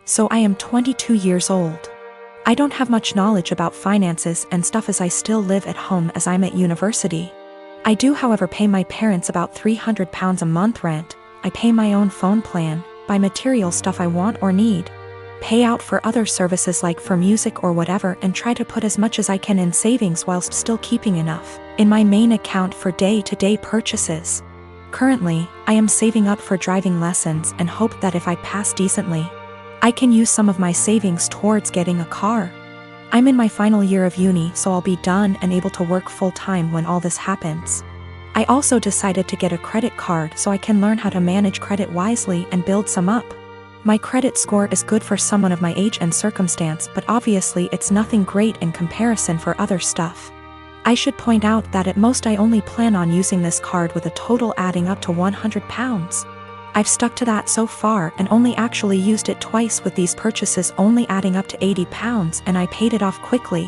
So I am 22 years old. I don't have much knowledge about finances and stuff as I still live at home as I'm at university. I do however pay my parents about £300 a month rent, I pay my own phone plan, buy material stuff I want or need, pay out for other services like for music or whatever, and try to put as much as I can in savings whilst still keeping enough in my main account for day-to-day purchases. Currently, I am saving up for driving lessons and hope that if I pass decently, I can use some of my savings towards getting a car. I'm in my final year of uni, so I'll be done and able to work full-time when all this happens. I also decided to get a credit card so I can learn how to manage credit wisely and build some up. My credit score is good for someone of my age and circumstance, but obviously it's nothing great in comparison for other stuff. I should point out that at most I only plan on using this card with a total adding up to £100. I've stuck to that so far and only actually used it twice, with these purchases only adding up to £80, and I paid it off quickly.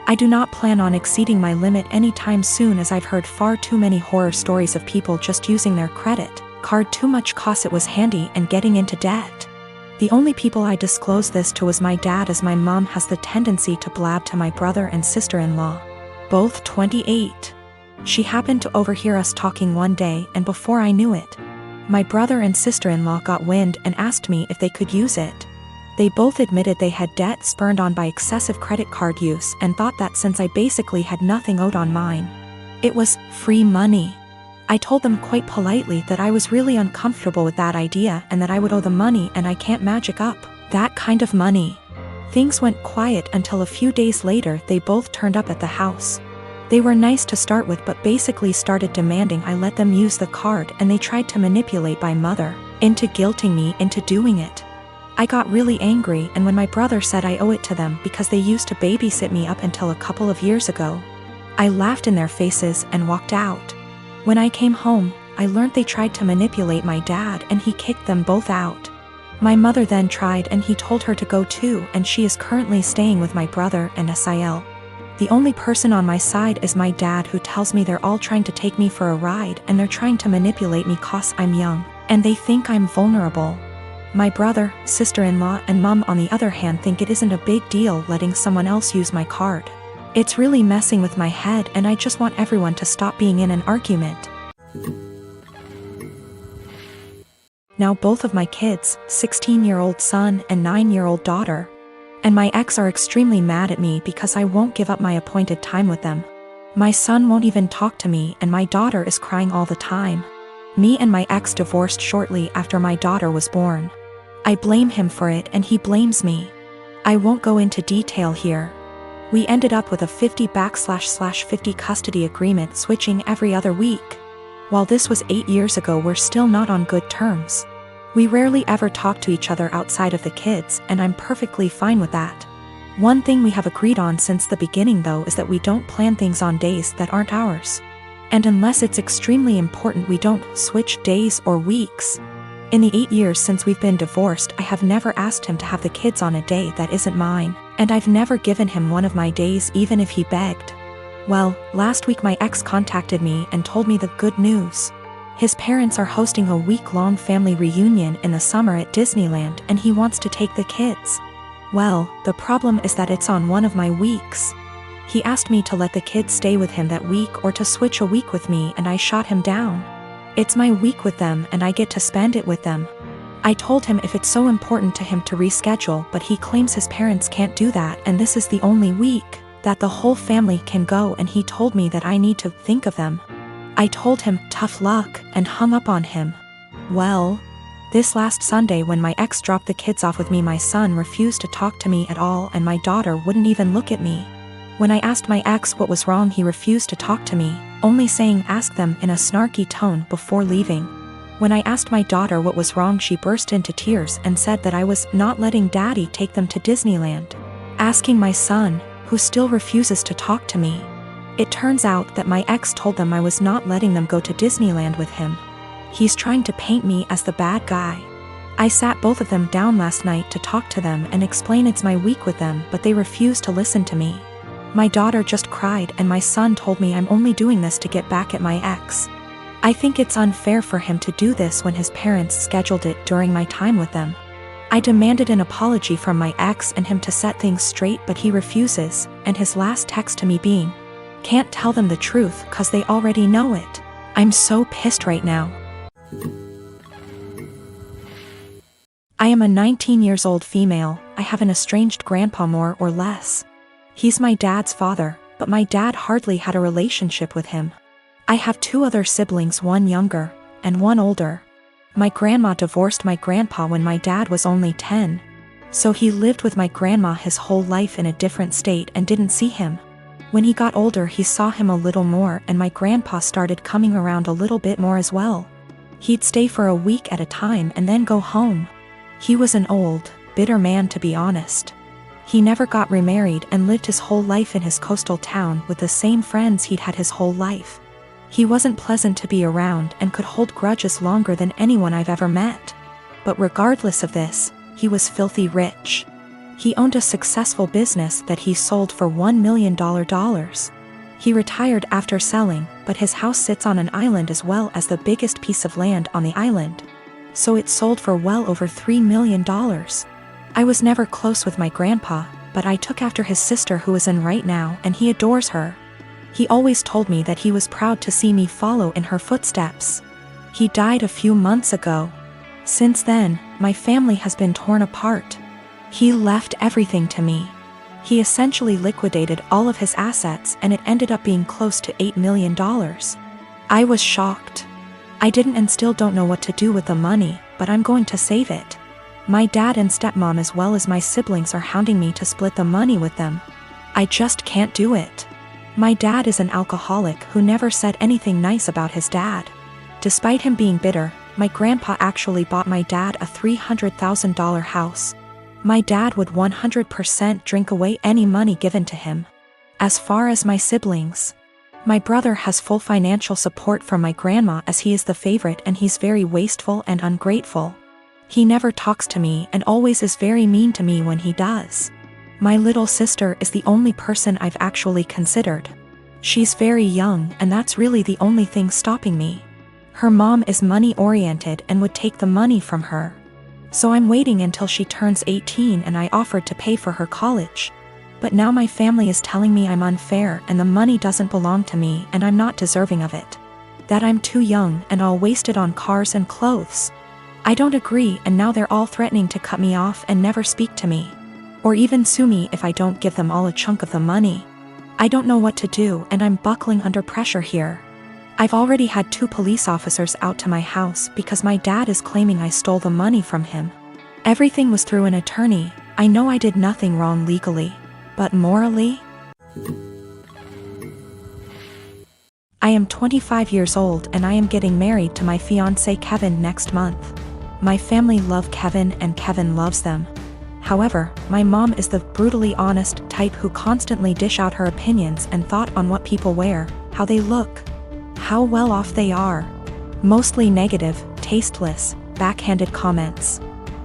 I do not plan on exceeding my limit anytime soon, as I've heard far too many horror stories of people just using their credit card too much cause it was handy and getting into debt. The only people I disclose this to was my dad, as my mom has the tendency to blab to my brother and sister-in-law, both 28. She happened to overhear us talking one day, and before I knew it, my brother and sister-in-law got wind and asked me if they could use it. They both admitted they had debt spurred on by excessive credit card use and thought that since I basically had nothing owed on mine, it was free money. I told them quite politely that I was really uncomfortable with that idea and that I would owe the money and I can't magic up that kind of money. Things went quiet until a few days later they both turned up at the house. They were nice to start with, but basically started demanding I let them use the card, and they tried to manipulate my mother into guilting me into doing it. I got really angry, and when my brother said I owe it to them because they used to babysit me up until a couple of years ago, I laughed in their faces and walked out. When I came home, I learned they tried to manipulate my dad and he kicked them both out. My mother then tried and he told her to go too, and she is currently staying with my brother and Sil. The only person on my side is my dad, who tells me they're all trying to take me for a ride and they're trying to manipulate me cause I'm young and they think I'm vulnerable. My brother, sister-in-law and mom on the other hand think it isn't a big deal letting someone else use my card. It's really messing with my head, and I just want everyone to stop being in an argument. Now both of my kids, 16-year-old son and 9-year-old daughter, and my ex are extremely mad at me because I won't give up my appointed time with them. My son won't even talk to me, and my daughter is crying all the time. Me and my ex divorced shortly after my daughter was born. I blame him for it and he blames me. I won't go into detail here. We ended up with a 50/50 custody agreement, switching every other week. While this was 8 years ago, we're still not on good terms. We rarely ever talk to each other outside of the kids, and I'm perfectly fine with that. One thing we have agreed on since the beginning though is that we don't plan things on days that aren't ours. And unless it's extremely important, we don't switch days or weeks. In the 8 years since we've been divorced, I have never asked him to have the kids on a day that isn't mine, and I've never given him one of my days even if he begged. Well, last week my ex contacted me and told me the good news. His parents are hosting a week-long family reunion in the summer at Disneyland, and he wants to take the kids. Well, the problem is that it's on one of my weeks. He asked me to let the kids stay with him that week or to switch a week with me, and I shot him down. It's my week with them and I get to spend it with them. I told him if it's so important to him to reschedule, but he claims his parents can't do that, and this is the only week that the whole family can go, and he told me that I need to think of them. I told him tough luck and hung up on him. Well, this last Sunday when my ex dropped the kids off with me, my son refused to talk to me at all and my daughter wouldn't even look at me. When I asked my ex what was wrong, he refused to talk to me, only saying ask them in a snarky tone before leaving. When I asked my daughter what was wrong, she burst into tears and said that I was not letting daddy take them to Disneyland, asking my son, who still refuses to talk to me. It turns out that my ex told them I was not letting them go to Disneyland with him. He's trying to paint me as the bad guy. I sat both of them down last night to talk to them and explain it's my week with them, but they refused to listen to me. My daughter just cried and my son told me I'm only doing this to get back at my ex. I think it's unfair for him to do this when his parents scheduled it during my time with them. I demanded an apology from my ex and him to set things straight, but he refuses, and his last text to me being, "Can't tell them the truth 'cause they already know it." I'm so pissed right now. I am a 19 years old female. I have an estranged grandpa more or less. He's my dad's father, but my dad hardly had a relationship with him. I have 2 other siblings, one younger and one older. My grandma divorced my grandpa when my dad was only 10. So he lived with my grandma his whole life in a different state and didn't see him. When he got older he saw him a little more, and my grandpa started coming around a little bit more as well. He'd stay for a week at a time and then go home. He was an old, bitter man, to be honest. He never got remarried and lived his whole life in his coastal town with the same friends he'd had his whole life. He wasn't pleasant to be around and could hold grudges longer than anyone I've ever met. But regardless of this, he was filthy rich. He owned a successful business that he sold for $1 million. He retired after selling, but his house sits on an island as well as the biggest piece of land on the island. So it sold for well over $3 million. I was never close with my grandpa, but I took after his sister who is in right now, and he adores her. He always told me that he was proud to see me follow in her footsteps. He died a few months ago. Since then, my family has been torn apart. He left everything to me. He essentially liquidated all of his assets, and it ended up being close to $8 million. I was shocked. I didn't and still don't know what to do with the money, but I'm going to save it. My dad and stepmom as well as my siblings are hounding me to split the money with them. I just can't do it. My dad is an alcoholic who never said anything nice about his dad. Despite him being bitter, my grandpa actually bought my dad a $300,000 house. My dad would 100% drink away any money given to him. As far as my siblings, my brother has full financial support from my grandma as he is the favorite, and he's very wasteful and ungrateful. He never talks to me and always is very mean to me when he does. My little sister is the only person I've actually considered. She's very young, and that's really the only thing stopping me. Her mom is money-oriented and would take the money from her. So I'm waiting until she turns 18, and I offered to pay for her college. But now my family is telling me I'm unfair and the money doesn't belong to me and I'm not deserving of it. That I'm too young and I'll waste it on cars and clothes. I don't agree, and now they're all threatening to cut me off and never speak to me. Or even sue me if I don't give them all a chunk of the money. I don't know what to do, and I'm buckling under pressure here. I've already had 2 police officers out to my house because my dad is claiming I stole the money from him. Everything was through an attorney. I know I did nothing wrong legally. But morally? I am 25 years old and I am getting married to my fiancé Kevin next month. My family love Kevin and Kevin loves them. However, my mom is the brutally honest type who constantly dish out her opinions and thought on what people wear, how they look, how well off they are. Mostly negative, tasteless, backhanded comments.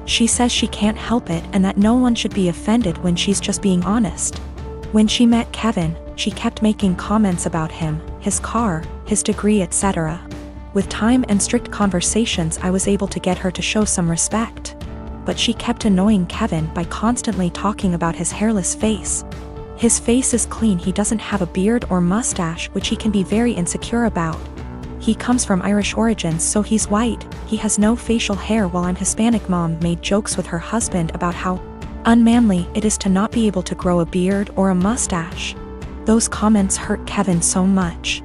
She says she can't help it and that no one should be offended when she's just being honest. When she met Kevin, she kept making comments about him, his car, his degree, etc. With time and strict conversations I was able to get her to show some respect. But she kept annoying Kevin by constantly talking about his hairless face. His face is clean, he doesn't have a beard or mustache, which he can be very insecure about. He comes from Irish origins, so he's white, he has no facial hair, while I'm Hispanic. Mom made jokes with her husband about how unmanly it is to not be able to grow a beard or a mustache. Those comments hurt Kevin so much.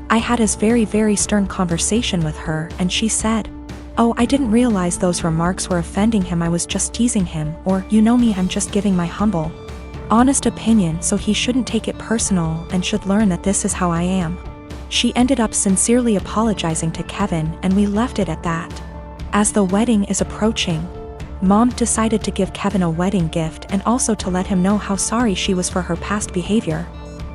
I had a very stern conversation with her and she said, "Oh, I didn't realize those remarks were offending him, I was just teasing him," or, "You know me, I'm just giving my humble, honest opinion, so he shouldn't take it personal and should learn that this is how I am." She ended up sincerely apologizing to Kevin and we left it at that. As the wedding is approaching, Mom decided to give Kevin a wedding gift and also to let him know how sorry she was for her past behavior.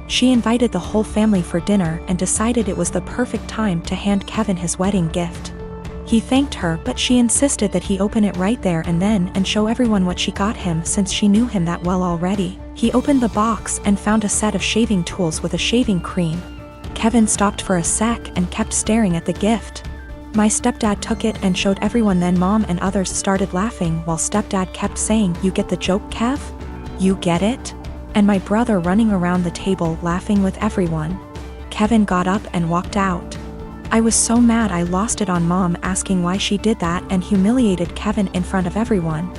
She invited the whole family for dinner and decided it was the perfect time to hand Kevin his wedding gift. He thanked her, but she insisted that he open it right there and then and show everyone what she got him since she knew him that well already. He opened the box and found a set of shaving tools with a shaving cream. Kevin stopped for a sec and kept staring at the gift. My stepdad took it and showed everyone, then mom and others started laughing while stepdad kept saying, "You get the joke, Kev? You get it?" And my brother running around the table laughing with everyone. Kevin got up and walked out. I was so mad I lost it on mom asking why she did that and humiliated Kevin in front of everyone.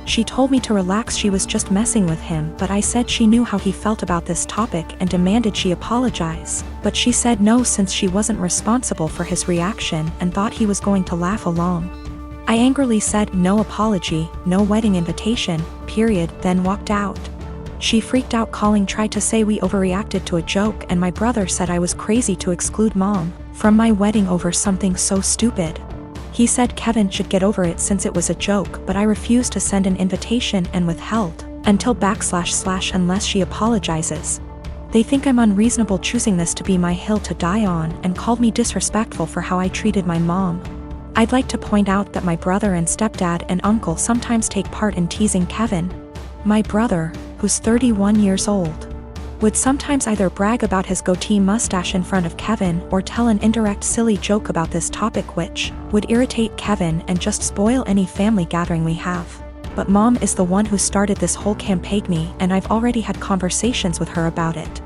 She told me to relax, she was just messing with him, but I said she knew how he felt about this topic and demanded she apologize. But she said no since she wasn't responsible for his reaction and thought he was going to laugh along. I angrily said no apology, no wedding invitation, period, then walked out. She freaked out, tried to say we overreacted to a joke, and my brother said I was crazy to exclude mom from my wedding over something so stupid. He said Kevin should get over it since it was a joke, but I refused to send an invitation and withheld until / unless she apologizes. They think I'm unreasonable choosing this to be my hill to die on and called me disrespectful for how I treated my mom. I'd like to point out that my brother and stepdad and uncle sometimes take part in teasing Kevin. My brother, who's 31 years old, would sometimes either brag about his goatee mustache in front of Kevin or tell an indirect silly joke about this topic which would irritate Kevin and just spoil any family gathering we have. But mom is the one who started this whole campaign, and I've already had conversations with her about it.